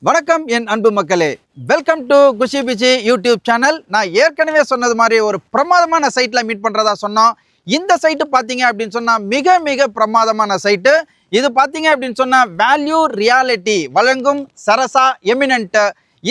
வணக்கம் என் அன்பு மக்களே, வெல்கம் டு குஷி பிச்சி யூடியூப் சேனல். நான் ஏற்கனவே சொன்னது மாதிரி ஒரு பிரமாதமான சைட்டில் மீட் பண்ணுறதா சொன்னோம். இந்த சைட்டு பார்த்தீங்க அப்படின்னு சொன்னால் மிக மிக பிரமாதமான சைட்டு. இது பார்த்தீங்க அப்படின்னு சொன்னால் வேல்யூ ரியாலிட்டி வழங்கும் சரசா எமினன்ட்.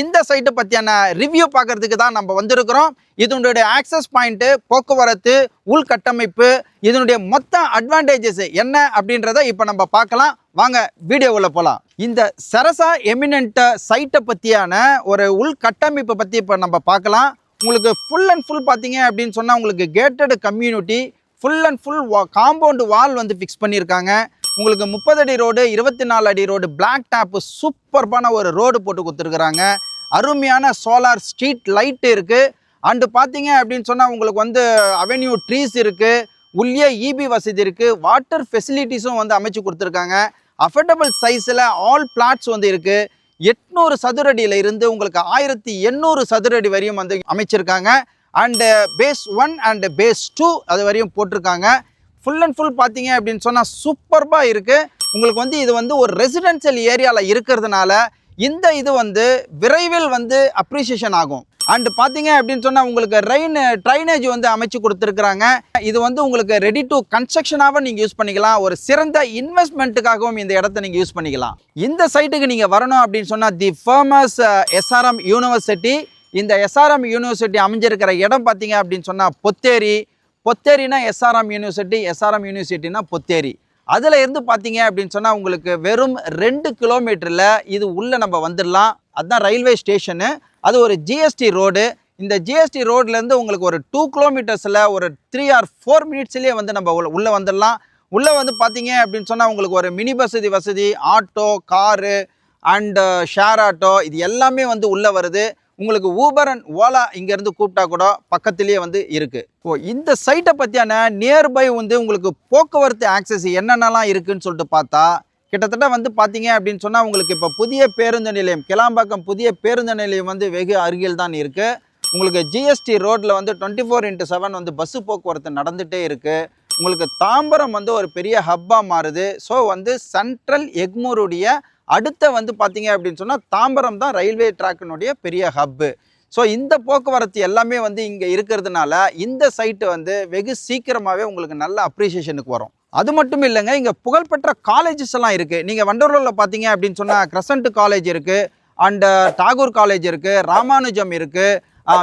இந்த சைட்டு பற்றியான ரிவ்யூ பார்க்கறதுக்கு தான் நம்ம வந்திருக்கிறோம். இதனுடைய ஆக்சஸ் பாயிண்ட்டு, போக்குவரத்து, உள்கட்டமைப்பு, இதனுடைய மொத்த அட்வான்டேஜஸ் என்ன அப்படின்றத இப்போ நம்ம பார்க்கலாம். வாங்க வீடியோவில் போகலாம். இந்த சரசா எமினன்ட் சைட்டை பற்றியான ஒரு உள்கட்டமைப்பை பற்றி இப்போ நம்ம பார்க்கலாம். உங்களுக்கு ஃபுல் அண்ட் ஃபுல் பார்த்தீங்க அப்படின்னு சொன்னால் உங்களுக்கு gated community, full and full compound wall வந்து ஃபிக்ஸ் பண்ணியிருக்காங்க. உங்களுக்கு 30 அடி ரோடு, 24 அடி ரோடு, பிளாக் டாப்பு, சூப்பர்பான ஒரு ரோடு போட்டு கொடுத்துருக்குறாங்க. அருமையான சோலார் ஸ்ட்ரீட் லைட்டு இருக்குது. அண்டு பார்த்தீங்க அப்படின்னு சொன்னால் உங்களுக்கு வந்து அவென்யூ ட்ரீஸ் இருக்குது, உள்ளே இபி வசதி இருக்குது, வாட்டர் ஃபெசிலிட்டிஸும் வந்து அமைச்சு கொடுத்துருக்காங்க. அஃபோர்டபுள் சைஸில் ஆல் பிளாட்ஸ் வந்து இருக்குது. 800 சதுரடியில் இருந்து உங்களுக்கு 1800 சதுரடி வரையும் வந்து அமைச்சிருக்காங்க. அண்டு பேஸ் 1 அண்டு பேஸ் 2 அது வரையும் போட்டிருக்காங்க. ஃபுல் அண்ட் ஃபுல் பார்த்தீங்க அப்படின்னு சொன்னால் சூப்பர்பாக இருக்குது. உங்களுக்கு வந்து இது வந்து ஒரு ரெசிடென்ஷியல் ஏரியாவில் இருக்கிறதுனால இந்த இது வந்து விரைவில் வந்து அப்ரிசியேஷன் ஆகும். அண்டு பார்த்தீங்க அப்படின்னு சொன்னால் உங்களுக்கு ட்ரைனேஜ் வந்து அமைச்சு கொடுத்துருக்குறாங்க. இது வந்து உங்களுக்கு ரெடி டு கன்ஸ்ட்ரக்ஷனாகவும் நீங்கள் யூஸ் பண்ணிக்கலாம். ஒரு சிறந்த இன்வெஸ்ட்மெண்ட்டுக்காகவும் இந்த இடத்த நீங்கள் யூஸ் பண்ணிக்கலாம். இந்த சைட்டுக்கு நீங்கள் வரணும் அப்படின்னு சொன்னால் தி ஃபேமஸ் எஸ்ஆர்எம் யூனிவர்சிட்டி. இந்த எஸ்ஆர்எம் யூனிவர்சிட்டி அமைஞ்சிருக்கிற இடம் பார்த்தீங்க அப்படின்னு சொன்னால் பொத்தேரினா எஸ்ஆர்எம் யூனிவர்சிட்டி, எஸ்ஆர்எம் யூனிவர்சிட்டினா பொத்தேரி. அதில் இருந்து பார்த்தீங்க அப்படின்னு சொன்னால் உங்களுக்கு வெறும் 2 கிலோமீட்டரில் இது உள்ளே நம்ம வந்துடலாம். அதுதான் ரயில்வே ஸ்டேஷனு. அது ஒரு ஜிஎஸ்டி ரோடு. இந்த ஜிஎஸ்டி ரோட்லேருந்து உங்களுக்கு ஒரு 2 கிலோமீட்டர்ஸில் ஒரு 3 or 4 மினிட்ஸ்லேயே வந்து நம்ம உள்ளே வந்துடலாம். உள்ளே வந்து பார்த்தீங்க அப்படின்னு சொன்னால் உங்களுக்கு ஒரு மினி வசதி, auto, car and share auto, இது எல்லாமே வந்து உள்ளே வருது. உங்களுக்கு ஊபர் அண்ட் ஓலா இங்கேருந்து கூப்பிட்டா கூட பக்கத்துலேயே வந்து இருக்குது. இந்த சைட்டை பற்றியான நியர்பை வந்து உங்களுக்கு போக்குவரத்து ஆக்சஸ் என்னென்னலாம் இருக்குதுன்னு சொல்லிட்டு பார்த்தா கிட்டத்தட்ட வந்து பார்த்தீங்க அப்படின்னு சொன்னால் உங்களுக்கு இப்போ புதிய பேருந்து நிலையம், கிளாம்பாக்கம் புதிய பேருந்து நிலையம் வந்து வெகு அருகில் தான் இருக்குது. உங்களுக்கு ஜிஎஸ்டி ரோட்டில் வந்து 24/7 வந்து பஸ்ஸு போக்குவரத்து நடந்துகிட்டே இருக்குது. உங்களுக்கு தாம்பரம் வந்து ஒரு பெரிய ஹப்பாக மாறுது. ஸோ வந்து சென்ட்ரல் எக்மூருடைய அடுத்த வந்து பார்த்தீங்க அப்படின்னு சொன்னால் தாம்பரம் தான் ரயில்வே ட்ராக்கினுடைய பெரிய ஹப்பு. ஸோ இந்த போக்குவரத்து எல்லாமே வந்து இங்கே இருக்கிறதுனால இந்த சைட்டு வந்து வெகு சீக்கிரமாகவே உங்களுக்கு நல்ல அப்ரிசியேஷனுக்கு வரும். அது மட்டும் இல்லைங்க, இங்கே புகழ்பெற்ற காலேஜஸ் எல்லாம் இருக்குது. நீங்கள் வண்டலூரில் பார்த்தீங்க அப்படின்னு சொன்னால் கிரசன்ட் காலேஜ் இருக்குது, அண்டு டாகூர் காலேஜ் இருக்குது, ராமானுஜம் இருக்குது,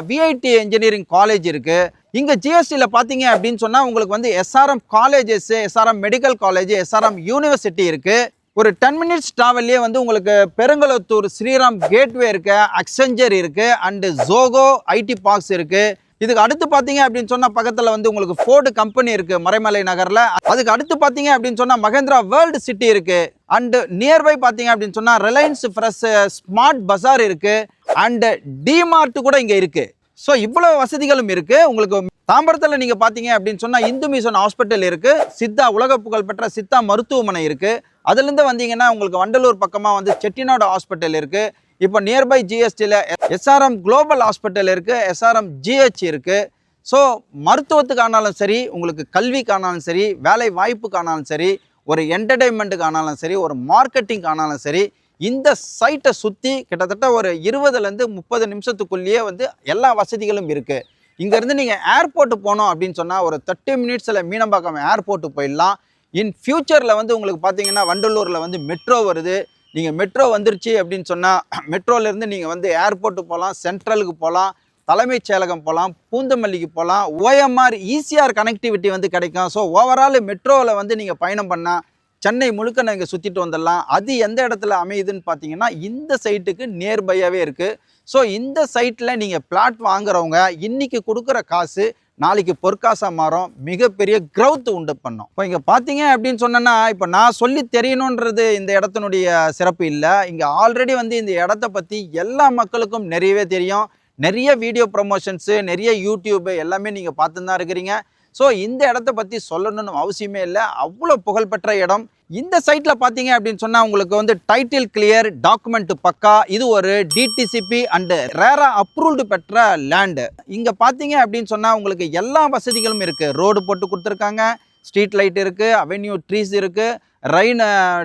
விஐடி இன்ஜினியரிங் காலேஜ் இருக்குது. இங்கே ஜிஎஸ்டியில் பார்த்தீங்க அப்படின்னு சொன்னால் உங்களுக்கு வந்து SRM colleges, SRM medical college, SRM university இருக்குது. ஒரு 10 மினிட்ஸ் ட்ராவல்லே வந்து உங்களுக்கு பெருங்கலத்தூர் ஸ்ரீராம் கேட்வே இருக்குது, அக்செஞ்சர் இருக்குது, அண்டு ஜோகோ ஐடி பார்க்ஸ் இருக்குது. இதுக்கு அடுத்து பார்த்தீங்க அப்படின்னு சொன்னால் பக்கத்தில் வந்து உங்களுக்கு ஃபோர்டு கம்பெனி இருக்குது மறைமலை நகரில். அதுக்கு அடுத்து பார்த்தீங்க அப்படின்னு சொன்னால் மகேந்திரா வேர்ல்டு சிட்டி இருக்குது. அண்டு நியர்பை பார்த்தீங்க அப்படின்னு சொன்னால் ரிலையன்ஸ் ஃப்ரெஷ் ஸ்மார்ட் பஜார் இருக்குது, அண்டு டிமார்ட் கூட இங்கே இருக்குது. ஸோ இவ்வளோ வசதிகளும் இருக்குது. உங்களுக்கு தாம்பரத்தில் நீங்கள் பார்த்தீங்க அப்படின்னு சொன்னால் இந்து மிஷன் ஹாஸ்பிட்டல் இருக்குது, சித்தா உலக புகழ்பெற்ற சித்தா மருத்துவமனை இருக்குது. அதுலேருந்து வந்தீங்கன்னா உங்களுக்கு வண்டலூர் பக்கமாக வந்து செட்டிநாடு ஹாஸ்பிட்டல் இருக்குது. இப்போ நியர்பை ஜிஎஸ்டியில் எஸ்ஆர்எம் குளோபல் ஹாஸ்பிட்டல் இருக்குது, எஸ்ஆர்எம் ஜிஹெச் இருக்குது. ஸோ மருத்துவத்துக்கானாலும் சரி, உங்களுக்கு கல்விக்கானாலும் சரி, வேலை வாய்ப்புக்கானாலும் சரி, ஒரு என்டர்டெயின்மெண்ட்டுக்கானாலும் சரி, ஒரு மார்க்கெட்டிங்கானாலும் சரி, இந்த சைட்டை சுற்றி கிட்டத்தட்ட ஒரு 20லேருந்து 30 நிமிஷத்துக்குள்ளேயே வந்து எல்லா வசதிகளும் இருக்குது. இங்கேருந்து நீங்கள் ஏர்போர்ட்டு போனோம் அப்படின்னு சொன்னால் ஒரு 30 மினிட்ஸில் மீனம்பாக்கம் ஏர்போர்ட்டு போயிடலாம். இன் ஃப்யூச்சரில் வந்து உங்களுக்கு பார்த்தீங்கன்னா வண்டலூரில் வந்து மெட்ரோ வருது. நீங்கள் மெட்ரோ வந்துருச்சு அப்படின்னு சொன்னால் மெட்ரோலேருந்து நீங்கள் வந்து ஏர்போர்ட்டு போகலாம், சென்ட்ரலுக்கு போகலாம், தலைமைச் செயலகம் போகலாம், பூந்தமல்லிக்கு போகலாம், ஓஎம்ஆர் ஈசிஆர் கனெக்டிவிட்டி வந்து கிடைக்கும். ஸோ ஓவரால் மெட்ரோவில் வந்து நீங்கள் பயணம் பண்ணால் சென்னை முழுக்க நீங்கள் சுற்றிட்டு வந்துடலாம். அது எந்த இடத்துல அமையுதுன்னு பார்த்தீங்கன்னா இந்த சைட்டுக்கு நியர்பையாகவே இருக்குது. ஸோ இந்த சைட்டில் நீங்கள் பிளாட் வாங்குறவங்க இன்றைக்கி கொடுக்குற காசு நாளைக்கு பொற்காசாக மாறும், மிகப்பெரிய க்ரௌத் உண்டு பண்ணும். இப்போ இங்கே பார்த்தீங்க அப்படின்னு சொன்னேன்னா இப்போ நான் சொல்லி தெரியணுன்றது இந்த இடத்தினுடைய சிறப்பு இல்லை. இங்கே ஆல்ரெடி வந்து இந்த இடத்த பற்றி எல்லா மக்களுக்கும் நிறையவே தெரியும். நிறைய வீடியோ ப்ரமோஷன்ஸு, நிறைய யூடியூப்பு எல்லாமே நீங்கள் பார்த்து தான் இருக்கிறீங்க. ஸோ இந்த இடத்த பற்றி சொல்லணும்னு அவசியமே இல்லை, அவ்வளோ புகழ்பெற்ற இடம். இந்த சைட்டில் பார்த்தீங்க அப்படின்னு சொன்னால் உங்களுக்கு வந்து டைட்டில் கிளியர், டாக்குமெண்ட் பக்கா. இது ஒரு டிடிசிபி அண்டு ரேரா அப்ரூவ்டு பெற்ற லேண்டு. இங்கே பார்த்தீங்க அப்படின்னு சொன்னால் உங்களுக்கு எல்லா வசதிகளும் இருக்குது. ரோடு போட்டு கொடுத்துருக்காங்க, ஸ்ட்ரீட் லைட் இருக்குது, அவென்யூ ட்ரீஸ் இருக்குது,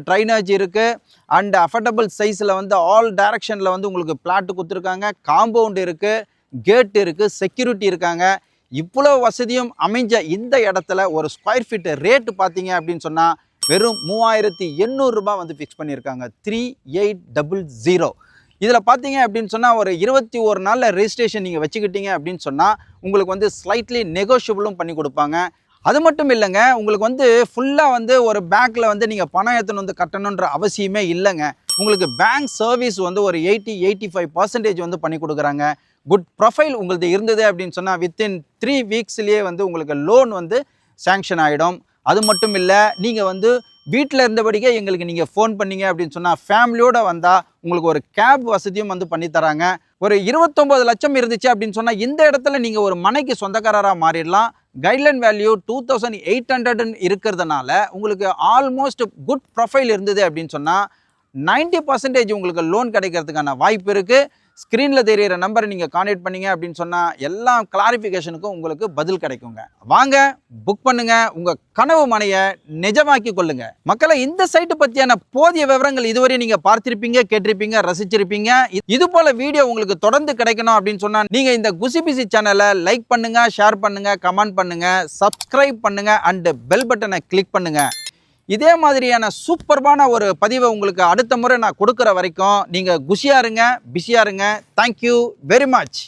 ட்ரைனேஜ் இருக்குது, அண்ட் அஃபர்டபுள் சைஸில் வந்து ஆல் டைரக்ஷனில் வந்து உங்களுக்கு பிளாட்டு கொடுத்துருக்காங்க. காம்பவுண்ட் இருக்குது, கேட் இருக்குது, செக்யூரிட்டி இருக்காங்க. இவ்வளோ வசதியும் அமைஞ்ச இந்த இடத்துல ஒரு ஸ்கொயர் ஃபீட் ரேட்டு பார்த்தீங்க அப்படின்னு சொன்னால் வெறும் 3800 ரூபாய் வந்து ஃபிக்ஸ் பண்ணியிருக்காங்க. 3800. இதில் பார்த்தீங்க அப்படின்னு சொன்னால் ஒரு 21 நாளில் ரெஜிஸ்ட்ரேஷன் நீங்கள் வச்சுக்கிட்டீங்க அப்படின்னு சொன்னால் உங்களுக்கு வந்து ஸ்லைட்லி நெகோஷியபிளும் பண்ணி கொடுப்பாங்க. அது மட்டும் இல்லைங்க, உங்களுக்கு வந்து ஃபுல்லாக வந்து ஒரு பேங்க்கில் வந்து நீங்கள் பணம் எடுத்துன்னு வந்து கட்டணுன்ற அவசியமே இல்லைங்க. உங்களுக்கு பேங்க் சர்வீஸ் வந்து ஒரு 85% வந்து பண்ணி கொடுக்குறாங்க. குட் ப்ரொஃபைல் உங்களது இருந்தது அப்படின்னு சொன்னால் வித்தின் 3 வீக்ஸ்லேயே வந்து உங்களுக்கு லோன் வந்து சேங்ஷன் ஆகிடும். அது மட்டும் இல்லை, நீங்கள் வந்து வீட்டில் இருந்தபடிக்கே எங்களுக்கு நீங்கள் ஃபோன் பண்ணீங்க அப்படின்னு சொன்னால் ஃபேமிலியோடு வந்தால் உங்களுக்கு ஒரு கேப் வசதியும் வந்து பண்ணித்தராங்க. ஒரு 29 லட்சம் இருந்துச்சு அப்படின்னு சொன்னால் இந்த இடத்துல நீங்கள் ஒரு மனைக்கு சொந்தக்காரராக மாறிடலாம். கைட்லைன் வேல்யூ 2800 இருக்கிறதுனால உங்களுக்கு ஆல்மோஸ்ட் குட் ப்ரொஃபைல் இருந்தது அப்படின்னு சொன்னால் 90% உங்களுக்கு லோன் கிடைக்கிறதுக்கான வாய்ப்பு இருக்குது. ஸ்க்ரீனில் தெரியிற நம்பரை நீங்கள் கான்டாக்ட் பண்ணீங்க அப்படின்னு சொன்னால் எல்லா கிளாரிஃபிகேஷனுக்கும் உங்களுக்கு பதில் கிடைக்குங்க. வாங்க புக் பண்ணுங்க, உங்கள் கனவு மனையை நிஜமாக்கி கொள்ளுங்க. மக்களை, இந்த சைட்டு பற்றியான போதிய விவரங்கள் இதுவரை நீங்கள் பார்த்திருப்பீங்க, கேட்டிருப்பீங்க, ரசிச்சிருப்பீங்க. இது போல வீடியோ உங்களுக்கு தொடர்ந்து கிடைக்கணும் அப்படின்னு சொன்னால் நீங்கள் இந்த குஷி பிசி சேனலை லைக் பண்ணுங்க, ஷேர் பண்ணுங்க, கமெண்ட் பண்ணுங்க, சப்ஸ்கிரைப் பண்ணுங்க அண்ட் பெல் பட்டனை கிளிக் பண்ணுங்க. இதே மாதிரியான சூப்பர்பான ஒரு பதிவை உங்களுக்கு அடுத்த முறை நான் கொடுக்குற வரைக்கும் நீங்கள் குஷியாக இருங்க, பிஸியாக இருங்க. Thank you very much.